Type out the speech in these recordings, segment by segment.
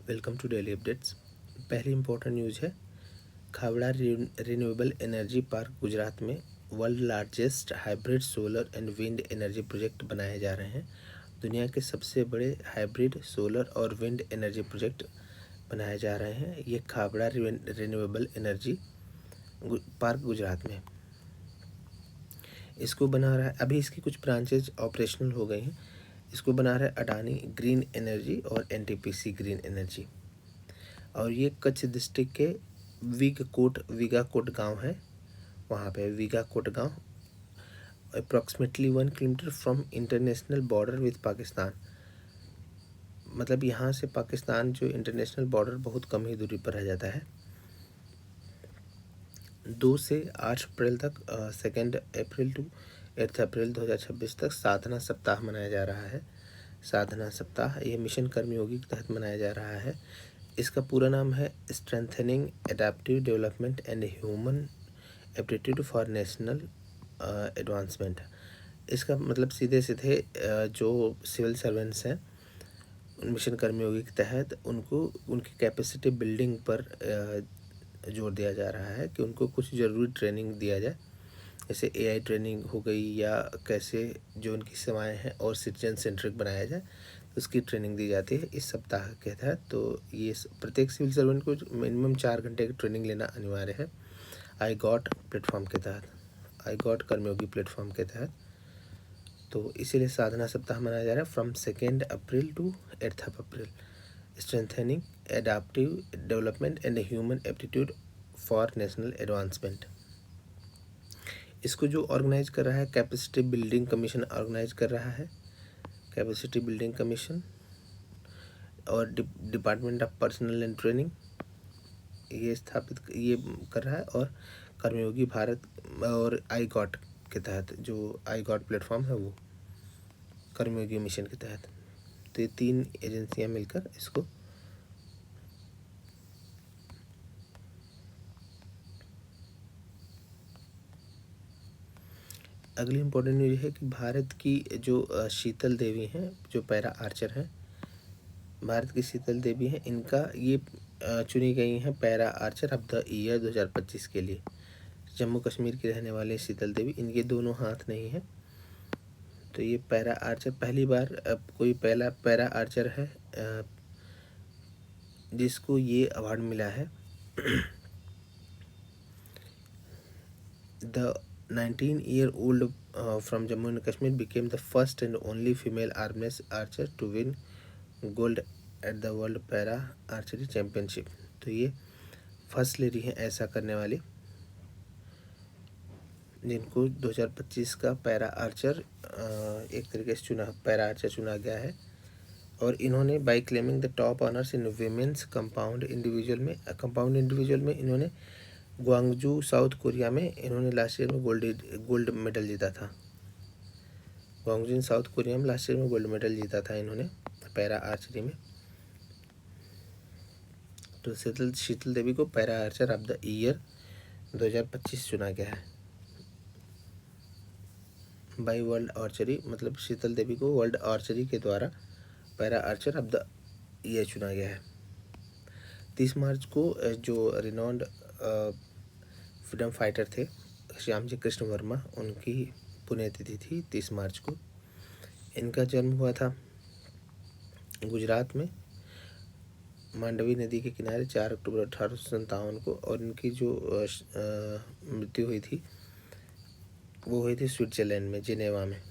Welcome to daily updates. पहली important news है, Khavda renewable energy park Gujarat में world largest hybrid solar and wind energy project बनाए जा रहे हैं। दुनिया के सबसे बड़े हाइब्रिड सोलर और विंड एनर्जी प्रोजेक्ट बनाए जा रहे हैं। ये Khavda renewable energy park Gujarat में इसको बना रहा है। अभी इसकी कुछ ब्रांचेज ऑपरेशनल हो गई हैं। इसको बना रहा है अडानी ग्रीन एनर्जी और एनटीपीसी ग्रीन एनर्जी। और ये कच्छ डिस्ट्रिक्ट के वीगाकोट गांव है। वहाँ पे वीगाकोट गांव approximately 1 kilometre from international border with Pakistan. मतलब यहाँ से पाकिस्तान जो इंटरनेशनल बॉर्डर बहुत कम ही दूरी पर रह जाता है। 2 से 8 अप्रैल तक 2 अप्रैल टू 8 अप्रैल 2026 तक साधना सप्ताह मनाया जा रहा है। साधना सप्ताह ये मिशन कर्मयोगी के तहत मनाया जा रहा है। इसका पूरा नाम है strengthening adaptive development and human aptitude for national advancement. इसका मतलब सीधे सीधे जो सिविल सर्वेंट्स हैं मिशन कर्मयोगी के तहत उनको उनकी कैपेसिटी बिल्डिंग पर जोर दिया जा रहा है कि उनको कुछ ज़रूरी ट्रेनिंग दिया जाए, जैसे एआई ट्रेनिंग हो गई या कैसे जो उनकी सेवाएं हैं और सिटीजन सेंट्रिक बनाया जाए, तो उसकी ट्रेनिंग दी जाती है इस सप्ताह के तहत। तो ये प्रत्येक सिविल सर्वेंट को मिनिमम 4 घंटे की ट्रेनिंग लेना अनिवार्य है आई गॉट प्लेटफॉर्म के तहत, आई गॉट कर्मयोगी प्लेटफॉर्म के तहत। तो इसीलिए साधना सप्ताह मनाया जा रहा है from 2 April to 8 April. Strengthening adaptive development and human aptitude for national advancement. इसको जो ऑर्गेनाइज कर रहा है कैपेसिटी बिल्डिंग कमीशन ऑर्गेनाइज कर रहा है। कैपेसिटी बिल्डिंग कमीशन और department of personal and training ये कर रहा है। और कर्मयोगी भारत और आई गॉट के तहत जो आई गॉट प्लेटफॉर्म है वो कर्मयोगी मिशन के तहत। तो ये 3 एजेंसियां मिलकर इसको अगली इम्पोर्टेंट न्यूज़ है कि भारत की जो शीतल देवी हैं जो पैरा आर्चर हैं, भारत की शीतल देवी हैं, इनका ये चुनी गई हैं para Archer of the year 2025 के लिए। जम्मू कश्मीर की रहने वाले शीतल देवी, इनके दोनों हाथ नहीं हैं। तो ये पैरा आर्चर पहली बार कोई पहला पैरा आर्चर है जिसको ये अवार्ड मिला है। The 19-year-old from Jammu and Kashmir became the first and only female armless archer to win gold at the World Para Archery Championship। तो ये फर्स्ट लेडी हैं ऐसा करने वाली जिनको 2025 का पैरा आर्चर एक तरीके से पैरा आर्चर चुना गया है। और इन्होंने by claiming the top honours in women's compound individual में इन्होंने ग्वांगजू साउथ कोरिया में इन्होंने लास्ट ईयर में गोल्ड मेडल जीता था। ग्वांगजू साउथ कोरिया में लास्ट ईयर में गोल्ड मेडल जीता था इन्होंने पैरा आर्चरी में। तो शीतल देवी को para Archer of the year 2025 चुना गया है बाई वर्ल्ड आर्चरी। मतलब शीतल देवी को वर्ल्ड आर्चरी के द्वारा para Archer of the year चुना गया है। 30 मार्च को जो रिनॉन्ड फ्रीडम फाइटर थे श्याम जी कृष्ण वर्मा, उनकी पुण्यतिथि थी 30 मार्च को। इनका जन्म हुआ था गुजरात में मांडवी नदी के किनारे 4 अक्टूबर 1857 को। और इनकी जो मृत्यु हुई थी वो हुई थी स्विट्जरलैंड में जिनेवा में।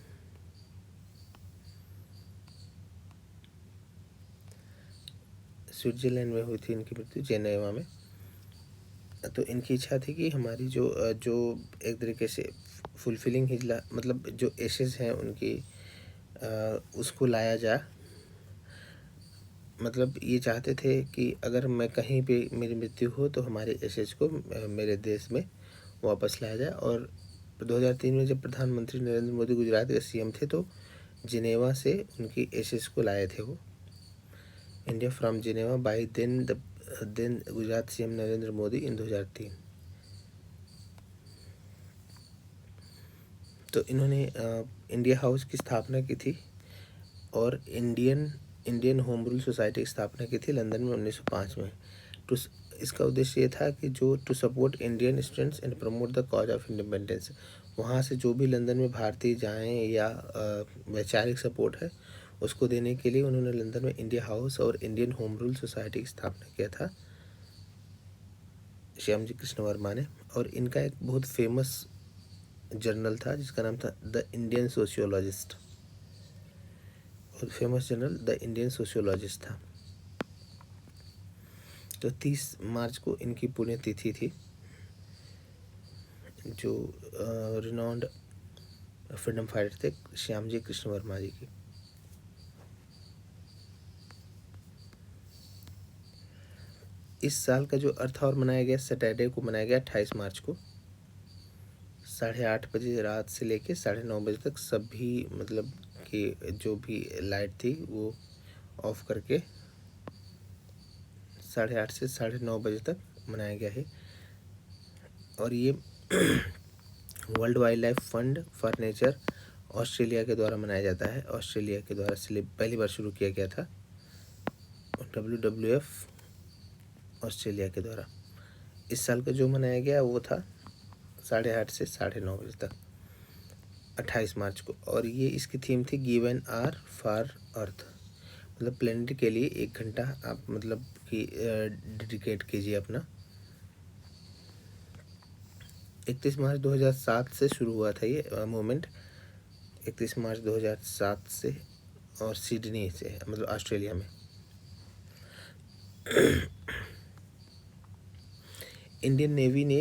स्विट्जरलैंड में हुई थी इनकी मृत्यु जिनेवा में। तो इनकी इच्छा थी कि हमारी जो एक तरीके से फुलफिलिंग हिजला मतलब जो एशेज हैं उनकी उसको लाया जाए। मतलब ये चाहते थे कि अगर मैं कहीं पे मेरी मृत्यु हो तो हमारे एशेज को मेरे देश में वापस लाया जाए। और 2003 में जब प्रधानमंत्री नरेंद्र मोदी गुजरात के सीएम थे तो जिनेवा से उनकी एशेज को लाए थे वो India from Geneva by then Gujarat CM Narendra Modi in 2003। तो इन्होंने इंडिया हाउस की स्थापना की थी और Indian Indian home rule society की स्थापना की थी लंदन में 1905 में। टू इसका उद्देश्य ये था कि जो to support Indian students and promote the cause of independence. वहाँ से जो भी लंदन में भारतीय जाएँ या वैचारिक सपोर्ट है उसको देने के लिए उन्होंने लंदन में इंडिया हाउस और इंडियन होम रूल सोसाइटी की स्थापना किया था श्यामजी कृष्ण वर्मा ने। और इनका एक बहुत फेमस जर्नल था जिसका नाम था द इंडियन सोशियोलॉजिस्ट, और famous journal the Indian sociologist था। तो 30 मार्च को इनकी पुण्यतिथि थी, जो रिनाउंड फ्रीडम फाइटर थे श्यामजी कृष्ण वर्मा जी की। इस साल का जो अर्थ आवर मनाया गया सैटरडे को मनाया गया 28 मार्च को 8:30 बजे रात से लेके 9:30 बजे तक सभी मतलब कि जो भी लाइट थी वो ऑफ करके 8:30 से 9:30 बजे तक मनाया गया है। और ये world wild life fund for nature Australia के द्वारा मनाया जाता है। ऑस्ट्रेलिया के द्वारा पहली बार शुरू किया गया था WWF ऑस्ट्रेलिया के द्वारा। इस साल का जो मनाया गया वो था 8:30 से 9:30 बजे तक 28 मार्च को। और ये इसकी थीम थी give an hour for earth, मतलब प्लेनेट के लिए 1 घंटा आप मतलब कि डेडिकेट कीजिए अपना। 31 मार्च 2007 से शुरू हुआ था ये मूवमेंट, 31 मार्च 2007 से, और सिडनी से मतलब ऑस्ट्रेलिया में। इंडियन नेवी ने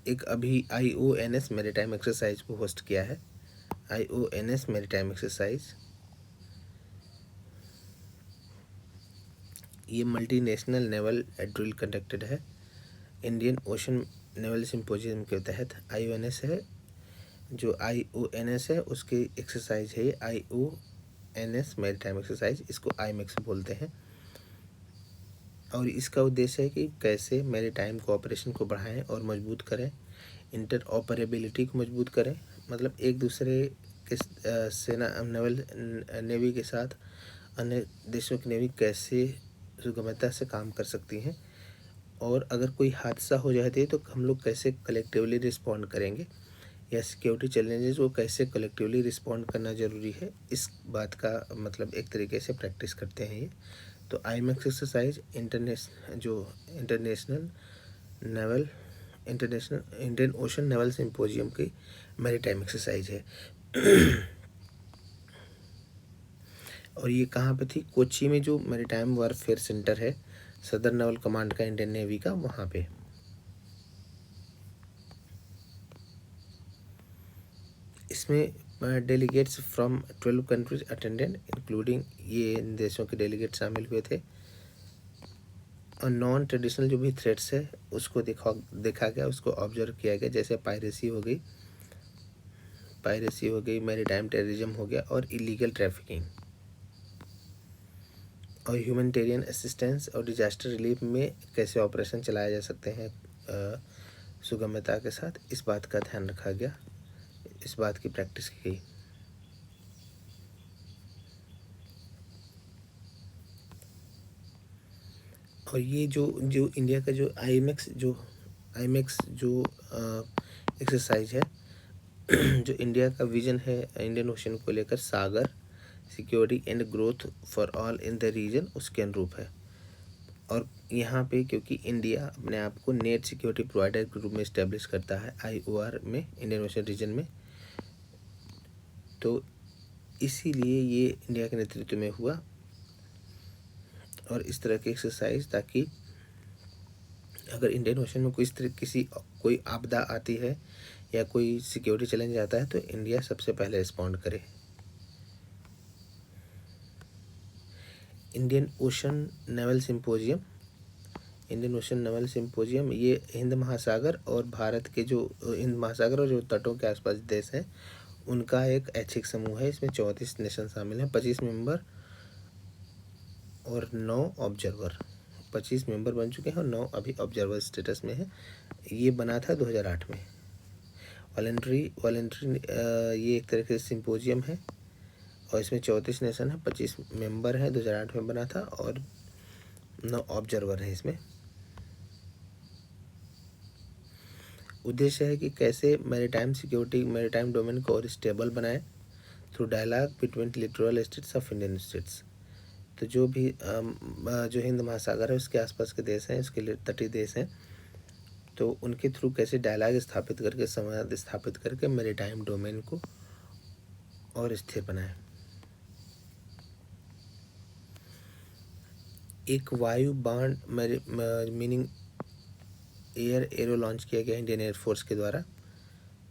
एक अभी IONS मैरीटाइम एक्सरसाइज को होस्ट किया है। IONS मैरीटाइम एक्सरसाइज ये मल्टीनेशनल नेवल ड्रिल कंडक्टेड है इंडियन ओशन नेवल सिंपोजियम के तहत। IONS है, जो IONS है उसकी एक्सरसाइज है ये IONS मैरीटाइम एक्सरसाइज, इसको IMEX बोलते हैं। और इसका उद्देश्य है कि कैसे मैरीटाइम कोऑपरेशन को बढ़ाएं और मजबूत करें, इंटर ऑपरेबिलिटी को मजबूत करें, मतलब एक दूसरे के सेना नेवी के साथ अन्य देशों की नेवी कैसे सुगमता से काम कर सकती हैं, और अगर कोई हादसा हो जाती है तो हम लोग कैसे कलेक्टिवली रिस्पॉन्ड करेंगे, या सिक्योरिटी चैलेंजेस वो कैसे कलेक्टिवली रिस्पॉन्ड करना ज़रूरी है, इस बात का मतलब एक तरीके से प्रैक्टिस करते हैं ये। तो IMEX exercise Indian ocean naval symposium की मैरीटाइम एक्सरसाइज है। और ये कहाँ पे थी? कोच्चि में जो मैरीटाइम वारफेयर सेंटर है सदर्न नेवल कमांड का इंडियन नेवी का, वहाँ पे। इसमें delegates from 12 countries attended, including ये इन देशों के डेलीगेट शामिल हुए थे। और नॉन ट्रेडिशनल जो भी थ्रेट्स है उसको देखा गया, उसको ऑब्जर्व किया गया, जैसे पायरेसी हो गई, मैरीटाइम टेररिज्म हो गया, और इलीगल ट्रैफिकिंग। और ह्यूमैनिटेरियन असिस्टेंस और डिजास्टर रिलीफ में कैसे ऑपरेशन चलाए जा सकते हैं सुगमता के साथ, इस बात का ध्यान रखा गया, इस बात की प्रैक्टिस की गई। और ये जो इंडिया का जो IMEX जो एक्सरसाइज है जो इंडिया का विजन है इंडियन ओशन को लेकर, SAGAR security and growth for all in the region, उसके अनुरूप है। और यहाँ पे क्योंकि इंडिया अपने आप को नेट सिक्योरिटी प्रोवाइडर के रूप में इस्टेब्लिश करता है IOR में, इंडियन ओशन रीजन में, तो इसीलिए ये इंडिया के नेतृत्व में हुआ। और इस तरह की एक्सरसाइज, ताकि अगर इंडियन ओशन में कोई आपदा आती है या कोई सिक्योरिटी चैलेंज आता है तो इंडिया सबसे पहले रिस्पॉन्ड करे। इंडियन ओशन नेवल सिंपोजियम ये हिंद महासागर और भारत के जो हिंद महासागर और जो तटों के आसपास देश हैं उनका एक ऐच्छिक समूह है। इसमें 34 नेशन शामिल हैं, 25 मेंबर और 9 ऑब्जर्वर। 25 मेंबर बन चुके हैं और 9 अभी ऑब्जर्वर स्टेटस में है। ये बना था 2008 में। वॉलेंट्री ये एक तरह के सिंपोजियम है और इसमें 34 नेशन है, 25 मेंबर हैं, 2008 में बना था, और 9 ऑब्जर्वर हैं इसमें। उद्देश्य है कि कैसे मैरीटाइम सिक्योरिटी, मैरीटाइम डोमेन को और स्टेबल बनाए through dialogue between littoral states of Indian states. तो जो भी जो हिंद महासागर है उसके आसपास के देश हैं, उसके तटीय देश हैं, तो उनके थ्रू कैसे डायलॉग स्थापित करके, संवाद स्थापित करके मैरीटाइम डोमेन को और स्थिर बनाए। एक वायु बाण मीनिंग एयर एरो लॉन्च किया गया इंडियन एयरफोर्स के द्वारा।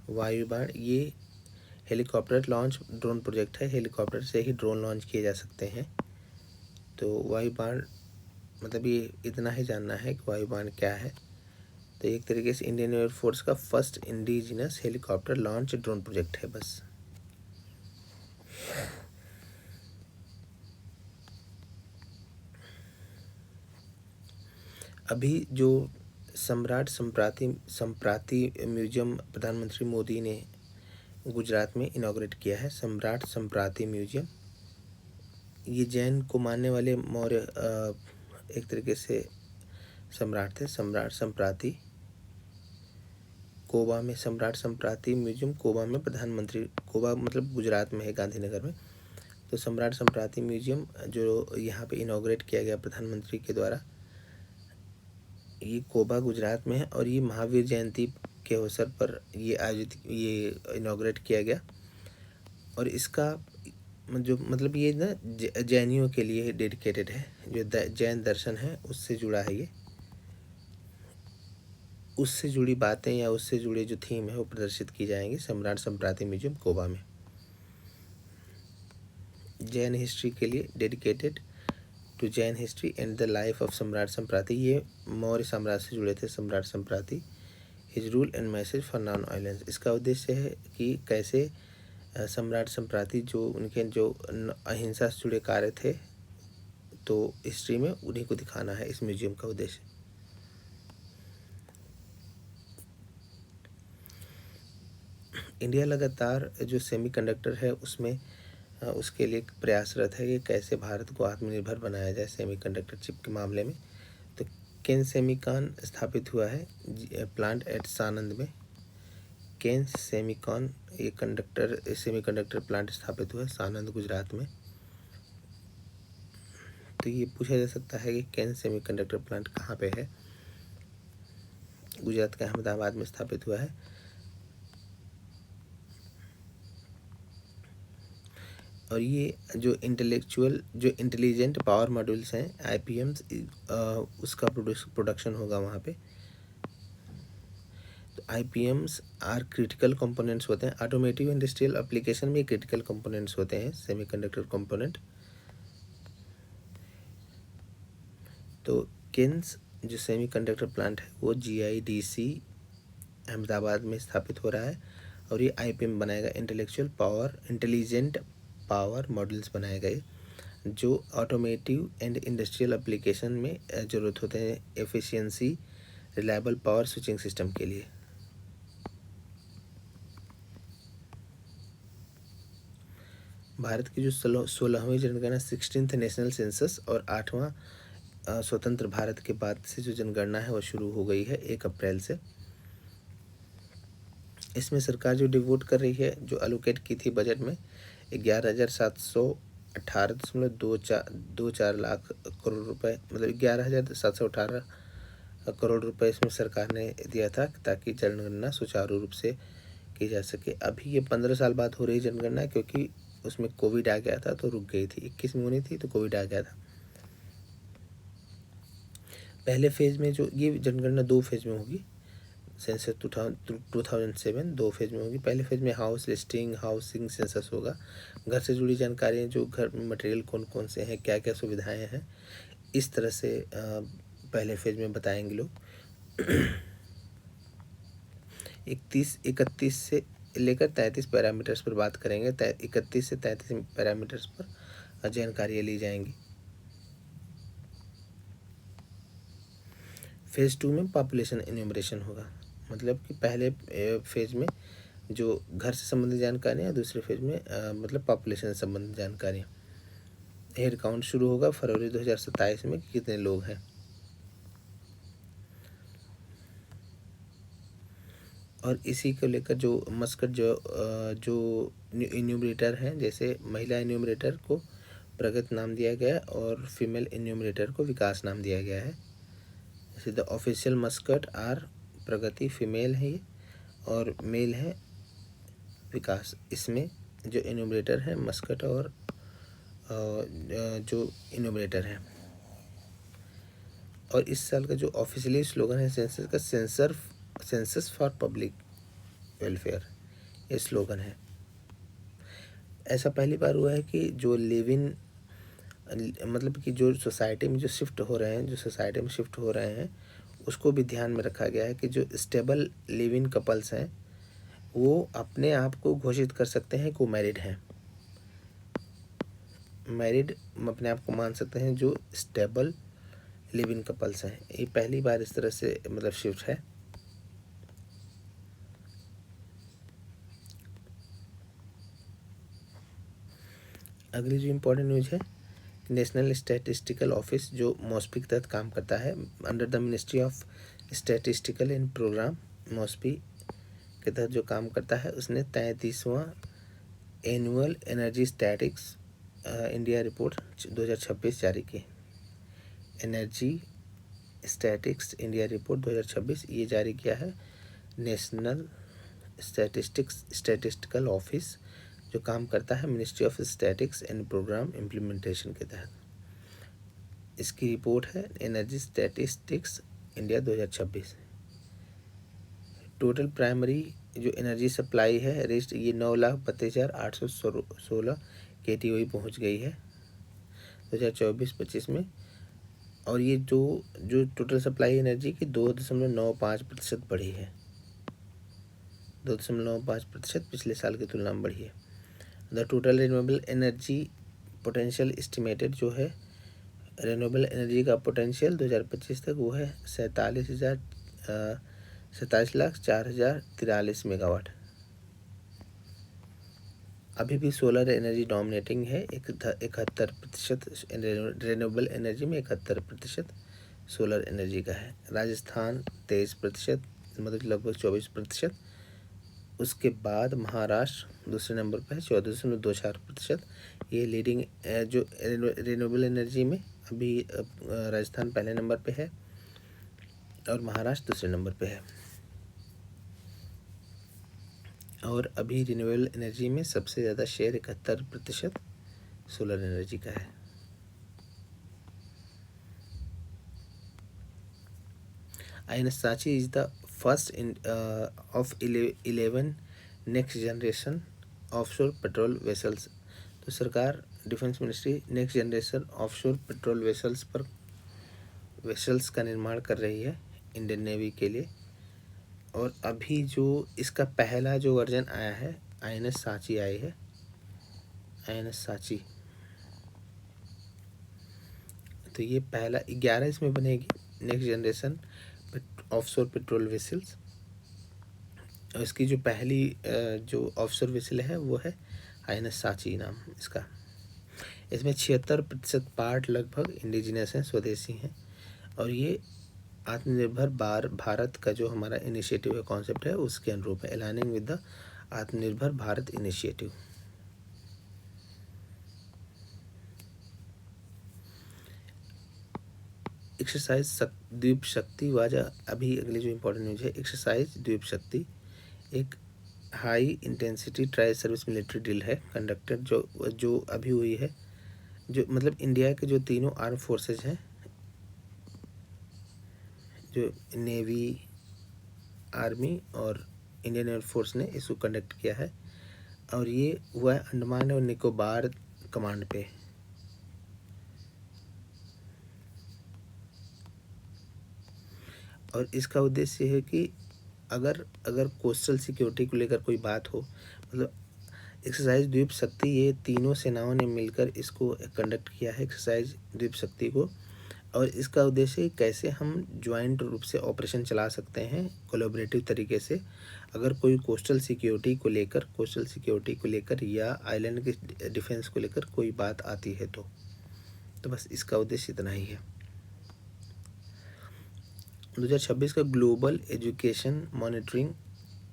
वायु बाण ये हेलीकॉप्टर लॉन्च ड्रोन प्रोजेक्ट है, हेलीकॉप्टर से ही ड्रोन लॉन्च किए जा सकते हैं। तो वायु बाण मतलब ये इतना ही जानना है कि वायु बाण क्या है। तो एक तरीके से इंडियन एयरफोर्स का first indigenous helicopter launch drone project है बस। अभी जो सम्राट संप्राति म्यूजियम प्रधानमंत्री मोदी ने गुजरात में इनॉग्रेट किया है, सम्राट संप्राति म्यूजियम। ये जैन को मानने वाले मौर्य एक तरीके से सम्राट थे। सम्राट संप्राति, कोबा में सम्राट संप्राति म्यूजियम, कोबा में प्रधानमंत्री, कोबा मतलब गुजरात में है, गांधीनगर में। तो सम्राट संप्राति म्यूजियम जो यहाँ पे इनॉग्रेट किया गया प्रधानमंत्री के द्वारा, ये कोबा गुजरात में है, और ये महावीर जयंती के अवसर पर ये इनॉग्रेट किया गया। और इसका जो मतलब ये ना जैनियों के लिए डेडिकेटेड है, जो जैन दर्शन है उससे जुड़ा है ये, उससे जुड़ी बातें या उससे जुड़ी जो थीम है वो प्रदर्शित की जाएंगी सम्राट संप्राति म्यूजियम कोबा में। जैन हिस्ट्री के लिए dedicated to Jain history and the life of Samrat Samprati. ये मौर्य साम्राज्य से जुड़े थे Samrat Samprati. His rule and message for non violence. इसका उद्देश्य है कि कैसे सम्राट संप्राति जो उनके जो अहिंसा से जुड़े कार्य थे, तो हिस्ट्री में उन्हीं को दिखाना है इस म्यूजियम का उद्देश्य। इंडिया लगातार जो सेमीकंडक्टर है उसमें उसके लिए प्रयासरत है कि कैसे भारत को आत्मनिर्भर बनाया जाए सेमीकंडक्टर चिप के मामले में। तो केन सेमीकॉन स्थापित हुआ है प्लांट एट सानंद में। केन सेमीकॉन ये सेमीकंडक्टर प्लांट स्थापित हुआ है सानंद गुजरात में। तो ये पूछा जा सकता है कि केन सेमीकंडक्टर प्लांट कहाँ पे है। गुजरात के अहमदाबाद में स्थापित हुआ है। और ये जो इंटेलिजेंट पावर मॉड्यूल्स हैं IPMs, उसका प्रोडक्शन होगा वहाँ पे। तो IPMs आर क्रिटिकल कंपोनेंट्स होते हैं, ऑटोमेटिव इंडस्ट्रियल एप्लीकेशन में क्रिटिकल कंपोनेंट्स होते हैं सेमीकंडक्टर कंपोनेंट। तो केन्स जो सेमीकंडक्टर प्लांट है वो GIDC अहमदाबाद में स्थापित हो रहा है, और ये IPM बनाएगा, इंटेलिजेंट पावर मॉडल्स बनाए गए जो ऑटोमेटिव एंड इंडस्ट्रियल एप्लीकेशन में ज़रूरत होते हैं efficiency, reliable power switching system के लिए। भारत की जो 16वीं जनगणना 16th नेशनल सेंसस और 8वां स्वतंत्र भारत के बाद से जो जनगणना है वो शुरू हो गई है 1 अप्रैल से। इसमें सरकार जो डिवोट कर रही है, जो एलोकेट की थी बजट में 11,718.24 लाख करोड़ रुपए, मतलब 11,718 करोड़ रुपए इसमें सरकार ने दिया था ताकि जनगणना सुचारू रूप से की जा सके। अभी ये 15 साल बाद हो रही जनगणना, क्योंकि उसमें कोविड आ गया था तो रुक गई थी। 21 में होनी थी तो कोविड आ गया था। पहले फेज में जो ये जनगणना 2 फेज में होगी, सेंसस 2007 2 फेज में होगी। पहले फेज में हाउस लिस्टिंग, हाउसिंग सेंसस होगा, घर से जुड़ी जानकारियाँ, जो घर में मटेरियल कौन कौन से हैं, क्या क्या सुविधाएं हैं, इस तरह से पहले फेज में बताएंगे लोग। 31 से लेकर 33 पैरामीटर्स पर बात करेंगे। 31 से 33 पैरामीटर्स पर जानकारियाँ ली जाएंगी। फेज़ 2 में पॉपुलेशन एन्यूमरेशन होगा, मतलब कि पहले फेज में जो घर से संबंधित जानकारियाँ, दूसरे फेज में मतलब पॉपुलेशन से संबंधित जानकारियाँ। हेड काउंट शुरू होगा फरवरी 2027 में कितने लोग हैं। और इसी को लेकर जो मस्कट जो इन्यूमरेटर हैं, जैसे महिला इन्यूमरेटर को प्रगति नाम दिया गया है और फीमेल इन्यूमरेटर को विकास नाम दिया गया है। जैसे the official mascot are Pragati female है ये, और मेल है विकास। इसमें जो इन्यूमरेटर है मस्कट और जो इन्यूमरेटर है। और इस साल का जो ऑफिशियली स्लोगन है सेंसस का, सेंसस फॉर पब्लिक वेलफेयर, ये स्लोगन है। ऐसा पहली बार हुआ है कि जो लिव इन मतलब कि जो सोसाइटी में जो शिफ्ट हो रहे हैं उसको भी ध्यान में रखा गया है कि जो स्टेबल लिव इन कपल्स हैं वो अपने आप को घोषित कर सकते हैं कि वो मैरिड हैं। मैरिड अपने आप को मान सकते हैं जो स्टेबल लिव इन कपल्स हैं। ये पहली बार इस तरह से मतलब शिफ्ट है। अगली जो इम्पोर्टेंट न्यूज़ है, नेशनल स्टैटिस्टिकल ऑफिस जो मॉस्पी के तहत काम करता है, under the ministry of statistical and program, MoSPI के तहत जो काम करता है, उसने 33वां annual energy statics India report 2026 जारी की। एनर्जी स्टैटिक्स इंडिया रिपोर्ट 2026 ये जारी किया है नेशनल स्टैटिस्टिकल ऑफिस जो काम करता है ministry of statistics and programme implementation के तहत। इसकी रिपोर्ट है energy statistics India 2026। Total primary जो एनर्जी सप्लाई है रिस्ट ये 9,32,816 KTOE पहुँच गई है 2024-25 में। और ये जो टोटल सप्लाई एनर्जी की 2.95% बढ़ी है, 2.95% पिछले साल की तुलना में बढ़ी है। The total renewable energy potential estimated जो है रिन्यूएबल एनर्जी का पोटेंशियल 2025 तक वो है 47,04,43 मेगावाट। अभी भी सोलर एनर्जी डोमिनेटिंग है, 71% रिन्यूएबल एनर्जी में 71% सोलर एनर्जी का है। राजस्थान 23%, मतलब लगभग 24%। उसके बाद महाराष्ट्र दूसरे नंबर पर है 14.24%। ये लीडिंग जो रिन्यूएबल एनर्जी में अभी राजस्थान पहले नंबर पे है और महाराष्ट्र दूसरे नंबर पे है। और अभी रिन्यूएबल एनर्जी में सबसे ज़्यादा शेयर 71% सोलर एनर्जी का है। INS Sanchi is the first of 11 next generation offshore patrol vessels. तो सरकार defence ministry next generation offshore patrol vessels का निर्माण कर रही है इंडियन नेवी के लिए। और अभी जो इसका पहला जो वर्जन आया है INS सांची आई है, INS सांची। तो ये पहला 11 इसमें बनेगी next generation offshore patrol vessels. और इसकी जो पहली जो ऑफशोर वेसल है वो है INS सांची नाम इसका। इसमें 76% पार्ट लगभग इंडिजिनस हैं, स्वदेशी हैं। और ये आत्मनिर्भर भारत का जो हमारा इनिशिएटिव है, कॉन्सेप्ट है, उसके अनुरूप है, अलाइनिंग विद द आत्मनिर्भर भारत इनिशिएटिव। एक्सरसाइज द्वीप शक्ति वाजा, अभी अगली जो इम्पोर्टेंट न्यूज है, एक्सरसाइज द्वीप शक्ति एक high intensity tri service military drill है कंडक्टेड जो अभी हुई है, जो मतलब इंडिया के जो तीनों आर्म फोर्सेज हैं, जो नेवी, आर्मी और इंडियन एयरफोर्स ने इसको कंडक्ट किया है। और ये हुआ है अंडमान और निकोबार कमांड पे। और इसका उद्देश्य है कि अगर कोस्टल सिक्योरिटी को लेकर कोई बात हो, मतलब एक्सरसाइज द्वीप शक्ति, ये तीनों सेनाओं ने मिलकर इसको कंडक्ट किया है एक्सरसाइज द्वीप शक्ति को। और इसका उद्देश्य कैसे हम ज्वाइंट रूप से ऑपरेशन चला सकते हैं कोलैबोरेटिव तरीके से, अगर कोई कोस्टल सिक्योरिटी को लेकर या आइलैंड के डिफेंस को लेकर कोई बात आती है तो बस इसका उद्देश्य इतना ही है। 2026 का global education monitoring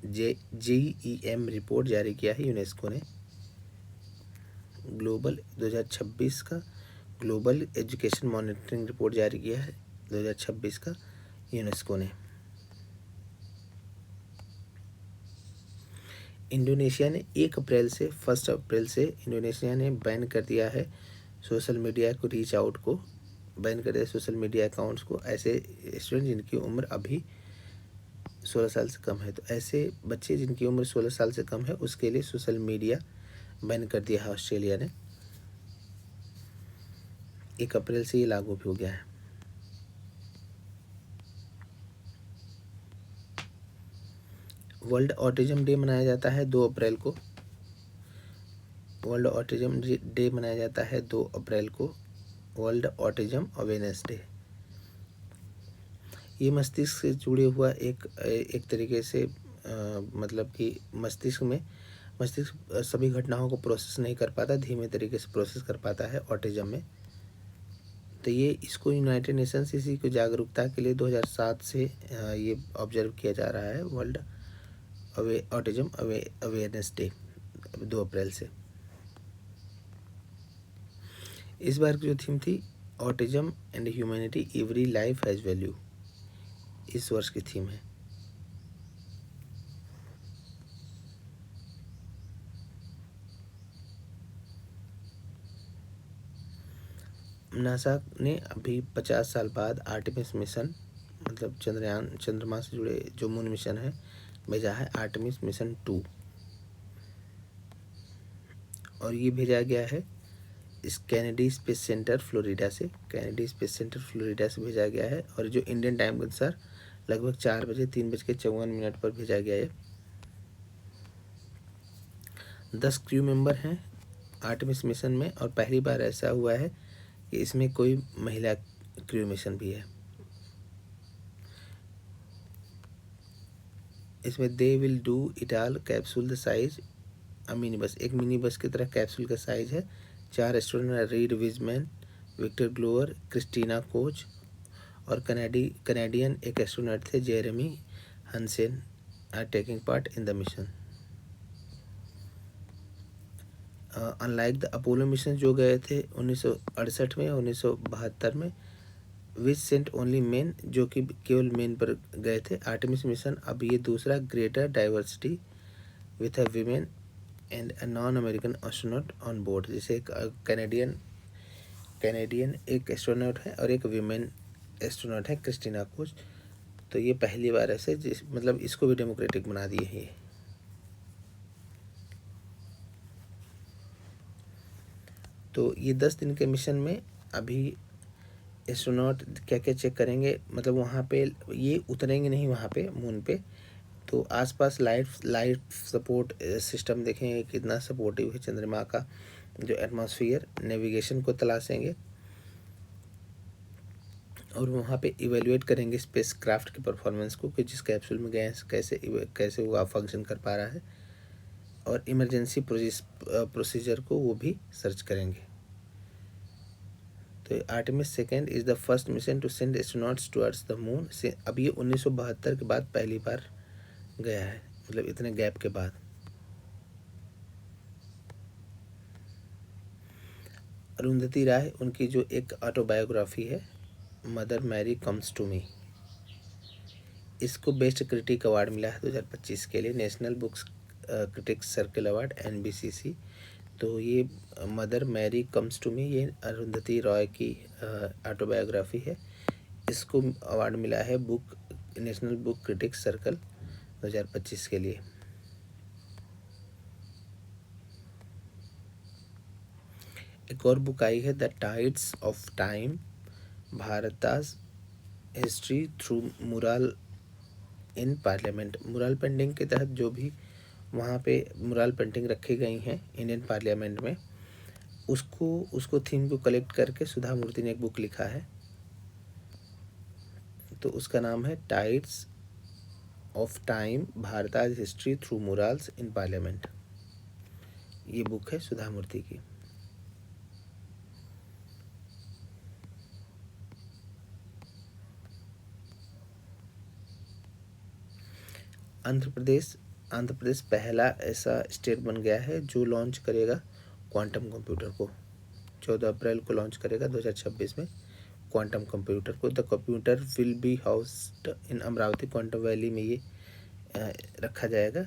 JEM report जारी किया है यूनेस्को ने। 2026 का ग्लोबल एजुकेशन मॉनिटरिंग रिपोर्ट जारी किया है 2026 का यूनेस्को ने। इंडोनेशिया ने 1 अप्रैल से इंडोनेशिया ने बैन कर दिया है सोशल मीडिया को बैन कर दिया सोशल मीडिया अकाउंट्स को। ऐसे स्टूडेंट जिनकी उम्र अभी 16 साल से कम है, तो ऐसे बच्चे जिनकी उम्र 16 साल से कम है उसके लिए सोशल मीडिया बैन कर दिया है ऑस्ट्रेलिया ने। 1 अप्रैल से ये लागू भी हो गया है। वर्ल्ड ऑटिज्म डे मनाया जाता है 2 अप्रैल को। वर्ल्ड ऑटिज्म डे मनाया जाता है 2 अप्रैल को, वर्ल्ड ऑटिज्म अवेयरनेस डे। ये मस्तिष्क से जुड़े हुआ एक तरीके से मतलब कि मस्तिष्क सभी घटनाओं को प्रोसेस नहीं कर पाता, धीमे तरीके से प्रोसेस कर पाता है ऑटिज्म में। तो ये इसको यूनाइटेड नेशंस इसी को जागरूकता के लिए 2007 से ये ऑब्जर्व किया जा रहा है वर्ल्ड ऑटिज्म अवेयरनेस डे 2 अप्रैल से। इस बार की जो थीम थी autism and humanity every life has value, इस वर्ष की थीम है। नासा ने अभी 50 साल बाद आर्टेमिस मिशन मतलब चंद्रमा से जुड़े जो मून मिशन है भेजा है, आर्टेमिस मिशन 2, और ये भेजा गया है इस कैनेडी स्पेस सेंटर फ्लोरिडा से भेजा गया है। और जो इंडियन टाइम के अनुसार लगभग 4 बजे 3:54 पर भेजा गया है। 10 क्रू मेंबर हैं आर्टेमिस मिशन में, और पहली बार ऐसा हुआ है कि इसमें कोई महिला क्रू मिशन भी है। इसमें they will do it all capsule the size mini bus, एक मिनी बस की तरह कैप्सूल का साइज है। 4 student Reid Wiseman, Victor Glover, Christina Koch और कनाडियन एक एस्ट्रोनॉट थे Jeremy Hansen are taking part in the mission. Unlike the Apollo mission जो गए थे 1968 में 1972 में, विच सेंट ओनली मेन जो कि केवल मेन पर गए थे, आर्टेमिस मिशन अब ये दूसरा greater diversity with a women and a non American astronaut on board, जैसे एक कैनेडियन एक एस्ट्रोनॉट है और एक वीमेन एस्ट्रोनॉट है क्रिस्टीना कोच। तो ये पहली बार ऐसे मतलब इसको भी डेमोक्रेटिक बना दिए हैं। तो ये 10 दिन के मिशन में अभी एस्ट्रोनॉट क्या क्या चेक करेंगे, मतलब वहाँ पे ये उतरेंगे नहीं वहाँ पे मून पे, तो आसपास लाइफ सपोर्ट सिस्टम देखेंगे कितना सपोर्टिव है चंद्रमा का जो एटमॉस्फेयर, नेविगेशन को तलाशेंगे और वहाँ पे इवेल्युएट करेंगे स्पेस क्राफ्ट के परफॉर्मेंस को कि जिस कैप्सूल में गए कैसे वो फंक्शन कर पा रहा है, और इमरजेंसी प्रोसीजर को वो भी सर्च करेंगे। तो Artemis second is the first mission to send astronauts towards the moon से, अब ये 1972 के बाद पहली बार गया है, मतलब इतने गैप के बाद। अरुंधति राय उनकी जो एक ऑटोबायोग्राफी है mother Mary comes to me, इसको बेस्ट क्रिटिक अवार्ड मिला है 2025 के लिए, national books critics circle award NBCC। तो ये mother Mary comes to me ये अरुंधति रॉय की ऑटोबायोग्राफी है, इसको अवार्ड मिला है नेशनल बुक क्रिटिक्स सर्कल 2025 के लिए। एक और बुक आई है the tides of time, Bharat's history through mural in parliament. Mural painting के तहत जो भी वहाँ पे मुराल पेंटिंग रखी गई हैं इंडियन पार्लियामेंट में, उसको थीम को कलेक्ट करके सुधा मूर्ति ने एक बुक लिखा है तो उसका नाम है tides of time Bharat's history through murals in parliament. ये बुक है सुधा मूर्ति की। आंध्र प्रदेश पहला ऐसा स्टेट बन गया है जो लॉन्च करेगा क्वांटम कंप्यूटर को। 14 अप्रैल को लॉन्च करेगा 2026 में क्वांटम कंप्यूटर को। The computer will be housed in Amaravati quantum valley में ये रखा जाएगा।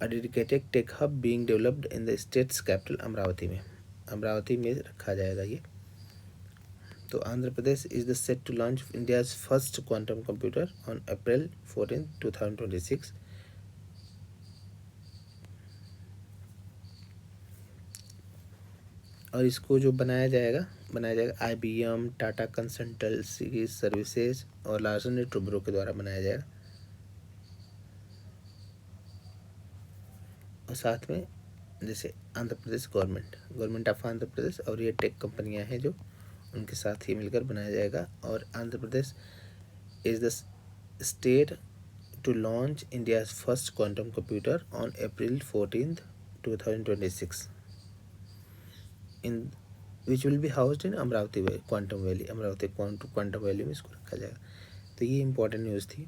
A dedicated tech hub being developed in the state's capital Amaravati में रखा जाएगा ये। तो Andhra Pradesh is the set to launch India's first quantum computer on April 14, 2026। और इसको जो बनाया जाएगा IBM, टाटा कंसल्टेंसी सर्विसेज और लार्सन एंड टुब्रो के द्वारा बनाया जाएगा। और साथ में जैसे आंध्र प्रदेश गवर्नमेंट ऑफ आंध्र प्रदेश और ये टेक कंपनियां हैं जो उनके साथ ही मिलकर बनाया जाएगा। और Andhra Pradesh is the state to launch India's first quantum computer on April 14th, 2026 in which will be housed in Amravati quantum valley में इसको रखा जाएगा। तो ये इम्पोर्टेंट न्यूज़ थी।